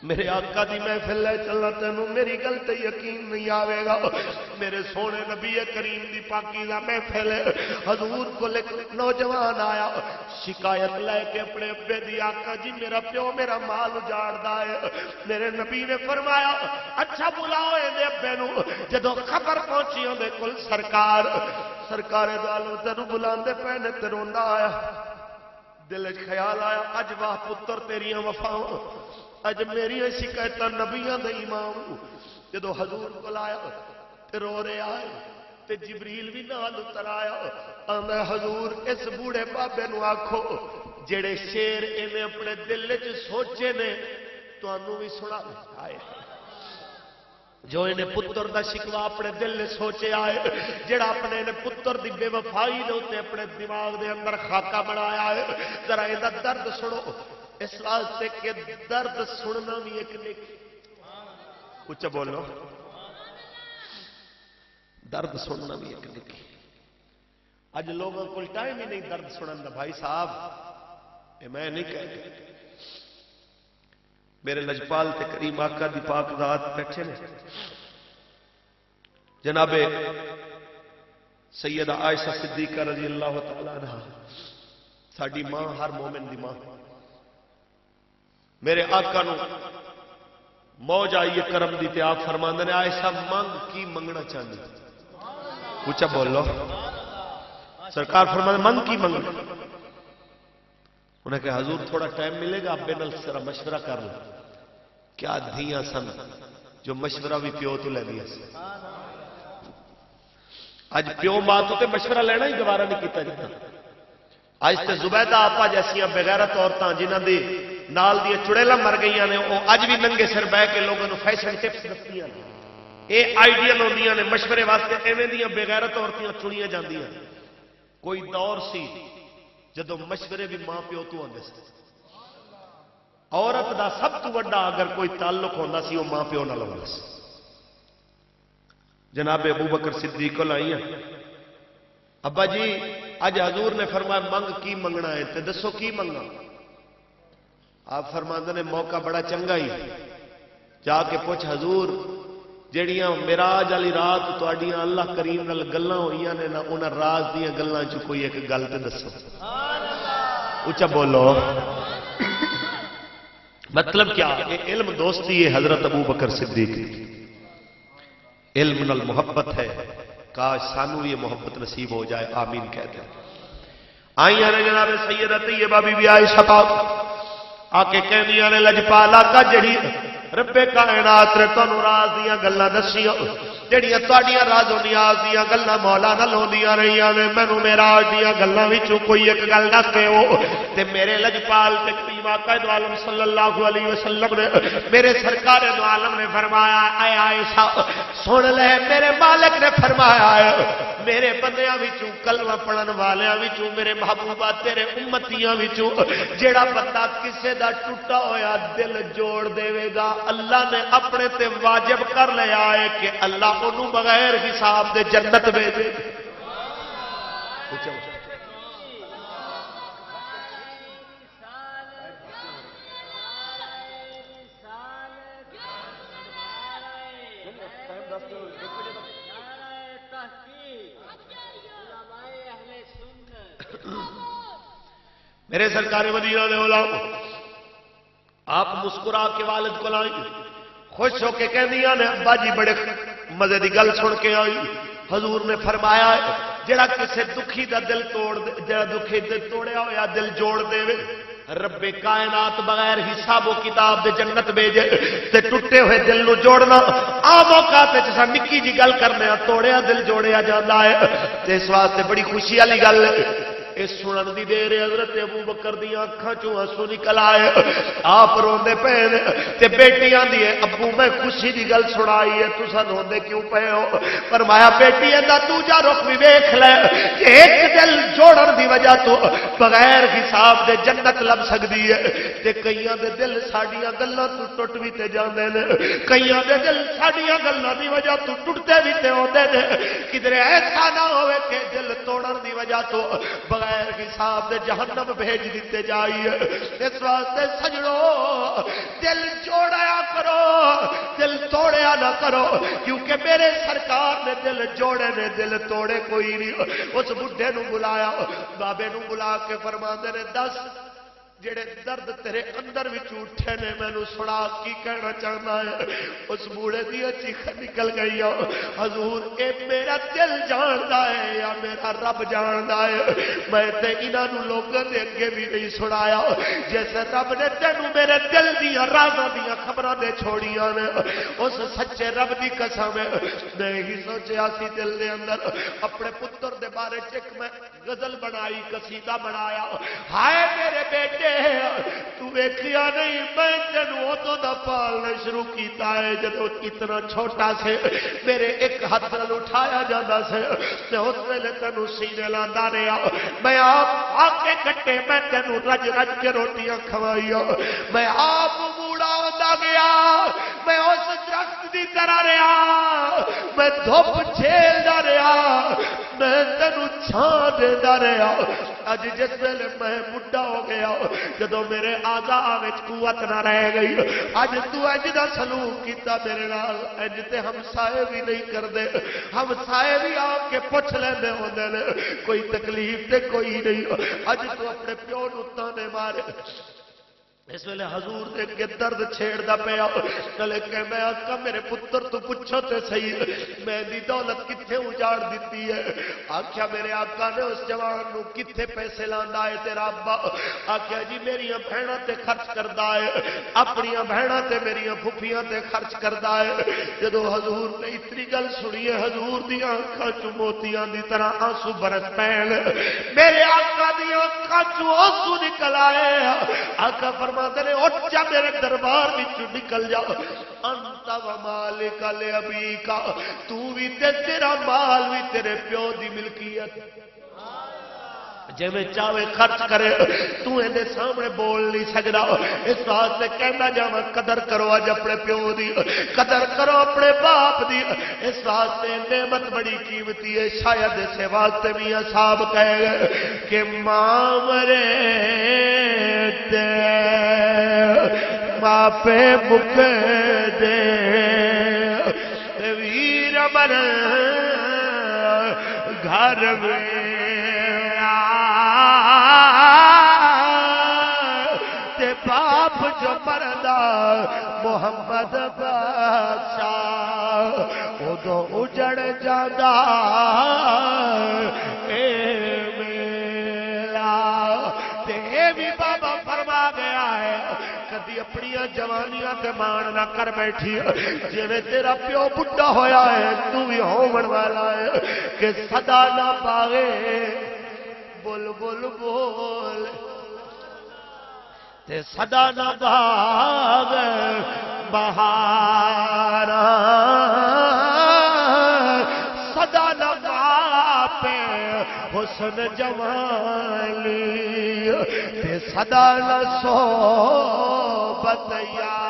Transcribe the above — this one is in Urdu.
میرے آقا دی محفل لے چلنا تینوں میری گل تے یقین نہیں آوے گا. میرے سونے نبی کریم دی پاکیزہ محفل حضور کو نوجوان آیا شکایت لے کے اپنے ابے دی آقا جی میرا پیو میرا مال اجاڑدا ہے. میرے نبی نے فرمایا اچھا بلاؤ اے ابے نو. جدوں خبر پہنچی اون دے کول سرکار دو عالم تینوں بلاندے پے نے تے روندا آیا. دل وچ خیال آیا اج واہ پتر تیریاں وفاواں اج میری شکایت نبیاں دے امام. جدو حضور کو آیا تے رو رہے آئے تے جبریل بھی نال اتر آیا. آندا حضور اس بوڑھے بابے نو آکھو جڑے شیر ایویں اپنے دل وچ سوچے نے تانوں بھی سنا آئے. جو انہیں پتر دا شکوا اپنے دل نے سوچے آئے جڑا اپنے انہیں پتر دی بے وفائی دے ہوتے اپنے دماغ دے اندر خاکہ بنایا ہے. ذرا یہ درد سنو اس واسطے کہ درد سننا بھی ایک نیکی. کچھ بولو درد سننا بھی ایک نیکی. اج لوگوں کو ٹائم ہی نہیں درد سنن دا. بھائی صاحب یہ میں نہیں کہتا میرے لجپال تے کریم آقا دی پاک ذات بیٹھے نے جناب سیدہ عائشہ صدیقہ رضی اللہ تعالی عنہ ساڈی ماں ہر مومن دی ماں. میرے آقا نو موج آئی کرم دی تے آپ فرماندے نے عائشہ منگ کی منگنا چاہندی. اونچا بولو سرکار فرماندے منگ کی منگنا. انہیں کہا حضور تھوڑا ٹائم ملے گا ابے نال ذرا مشورہ کر لو. کیا دھیاں سن جو مشورہ بھی پیو تو لے لیا سی. اج پیو ماں تو تے مشورہ لینا ہی گوارا نہیں کیتا جاتا. اج تے زبیدہ آپا جیسیاں بغیرت عورتاں جنہاں دی نال دی چڑیلاں مر گئیاں نے وہ اج بھی ننگے سر بہ کے لوگوں کو فیشن ٹپس دستیاں نے. یہ آئیڈیل ہوندیاں نے مشورے واسطے ایویں دیاں بغیرت عورتاں چنیاں جاندیاں. کوئی دور سی جدو مشورے بھی ماں پیو تو آندے سی. عورت دا سب تو بڑا اگر کوئی تعلق ہوندا سی وہ ماں پیو نال ہوندا سی. جناب ابو بکر صدیق کو آئی ابا جی اج حضور نے فرمایا منگ کی منگنا ہے تے دسو کی منگنا. آپ فرماندے نے موقع بڑا چنگا ہی جا کے پوچھ حضور جیڑیاں معراج والی رات تہاڈیاں اللہ کریم نال گلاں ہوئیاں نے نا انہاں راز دیاں گلاں چ کوئی ایک گل تے دسو. اونچا بولو مطلب کیا یہ علم دوستی ہے حضرت ابو بکر صدیق علم نال محبت ہے. کاش سانو یہ محبت نصیب ہو جائے آمین کہتے ہیں. آئیاں نے جناب سیدہ طیبہ بی بی عائشہ پاک آ کے کہندیاں نے لجپالا کا جڑی رب کائنات نے تانوں راز دیاں گلاں دسیاں جڑیاں تہاڈیاں راز و نیاز دیاں گلاں مولا نال ہوندیاں رہیاں نے مینوں معراج دیاں گلاں وچوں کوئی ایک گل دس دیو. تے میرے لجپال تے کریم آقا دو عالم صلی اللہ علیہ وسلم نے میرے سرکار دو عالم نے فرمایا اے عائشہ سن لے میرے مالک نے فرمایا ہے میرے بندیاں وچوں کلمہ پڑھن والیاں وچوں میرے محبوبہ تیرے امتیاں وچوں جیڑا بندہ کسے دا ٹوٹا ہویا دل جوڑ دے گا اللہ نے اپنے تے واجب کر لیا ہے کہ اللہ انہوں بغیر حساب دے جنت بھیجے. میرے سرکار مدینہ دے علماء آپ مسکرا کے والد کو لائیں خوش ہو کے کہہ دیا نے ابا جی بڑے مزے دی گل سن کے آئی. حضور نے فرمایا ہے جڑا کسے دکھی دا دل توڑ دے جڑا دکھی دے توڑیا ہویا دل جوڑ دے رب کائنات بغیر حساب و کتاب دے جنت بھیجے. تے ٹوٹے ہوئے دل نو جوڑنا آ موقع تے جسا نکی جی گل کرنے توڑیا دل جوڑیا جاندا ہے. تے اس واسطے بڑی خوشی والی گل ہے اس سنن دی دیر حضرت ابو بکر دی اکھاں چوں آنسو نکل آئے. آپ روندے پے تے بیٹی آندی ہے ابو میں خوشی دی گل سنائی ہے تساں روندے کیوں پے ہو. فرمایا بیٹی دا دوجا رخ بھی ویکھ لے کہ ایک دل جوڑن دی وجہ تو بغیر حساب دے جنت لب سکدی ہے. تے کئیاں دے دل ساڈیاں گلاں تو ٹوٹ بھی تے جاندے نے کئیاں دے دل ساڈیاں گلاں دی وجہ تو ٹوٹدے بھی تے ہوندے نے. کدھر ایسا نہ ہوئے کہ دل توڑن دی وجہ تو بغیر حساب دے جہنم بھیج دیتے جائیے. اس واسطے سجڑو دل جوڑیا دل توڑیا نہ کرو کیونکہ میرے سرکار نے دل جوڑے نے دل توڑے کوئی نہیں اس بڈھے نو بلایا بابے نو بلا کے فرماندے نے دس جڑے درد تیرے اندر وچ اٹھے نے مینوں سنا کی کہنا چاہنا ہے اس بوڑھے دی چیخ نکل گئی حضور اے میرا دل جاندا ہے یا میرا رب جاندا ہے میں تے انہاں نوں لوکاں دے اگے بھی نہیں سنایا جیسے رب نے تینوں میرے دل دیاں رازاں دیاں خبراں دے چھوڑیاں نے اس سچے رب دی قسم ہے میں ہی سوچیا سی دل دے اندر اپنے پتر دے بارے چ ایک میں غزل بنائی قصیدہ بنایا ہائے میرے بیٹے تو ویکھیا نہیں میں تینوں ادوں دا پالنا شروع کیتا ہے جدوں اتنا چھوٹا سے میرے ایک ہاتھ نال اٹھایا جاندا سے تے اس ویلے تینوں سینے لاندا رہیا میں آپ آ کے کٹے میں تینوں رج رج کے روٹیاں کھوائیاں میں آپ موڑا ہوندا گیا میں اس درخت دی طرح رہیا میں دھوپ جھیلدا رہیا میں تینوں چھاں دیندا رہیا اج جس ویلے میں بڈھا ہو گیا جدو میرے آزا وچ قوت نہ رہ گئی اج تو اج دا سلوک کیتا میرے نال اج تے ہمسائے بھی نہیں کردے ہمسائے بھی آ کے پوچھ لیندے ہوندے نے کوئی تکلیف تے کوئی نہیں اج تو اپنے پیو نوں تانے مارے اس ویلے حضور دے کے درد چھیڑدا پیا چلے کہندا آقا میرے پتر تو پوچھو تے صحیح میں دی دولت کتھے اجاڑ دتی ہے آکھیا میرے آقا نے اس جوان نو کتھے پیسے لاندا ہے تیرا ابا آکھیا جی میریاں بہناں تے خرچ کردا ہے اپنی بہناں تے میریاں پھپھیاں تے خرچ کردا ہے جدوں حضور نے اتنی گل سنی ہے حضور دی آنکھاں چوں موتیاں دی طرح آنسو برس پین میرے آقا دی آنکھاں چوں آنسو نکل آئے آقا فرماتے نے اٹھ جا میرے دربار وچوں نکل جا انت و مالک لابیکا تو بھی تے تیرا مال بھی تیرے پیو دی ملکیت جے میں چاہے خرچ کرے تو اے دے سامنے بول نہیں سکدا اس واسطے کہنا جاواں قدر کرو اج اپنے پیو دی قدر کرو اپنے باپ دی اس واسطے نعمت بڑی قیمتی ہے شاید اس واسطے میاں صاحب کہے گئے کہ ماں مرے تے ماں پہ مک دے ویر من گھر میں تے باپ جو مردا محمد بادشاہ ادو اجڑ جادا اے میرا تے بھی بابا فرما گیا ہے کدی اپنی جوانیاں تے مان نہ کر بیٹھی جویں تیرا پیو بڈھا ہویا ہے تو بھی ہون والا ہے کہ صدا نہ پاوے بول بول بول تے صدا نہ باغ بہار صدا نہ پہ حسن جمالی تے صدا نہ صحبت یار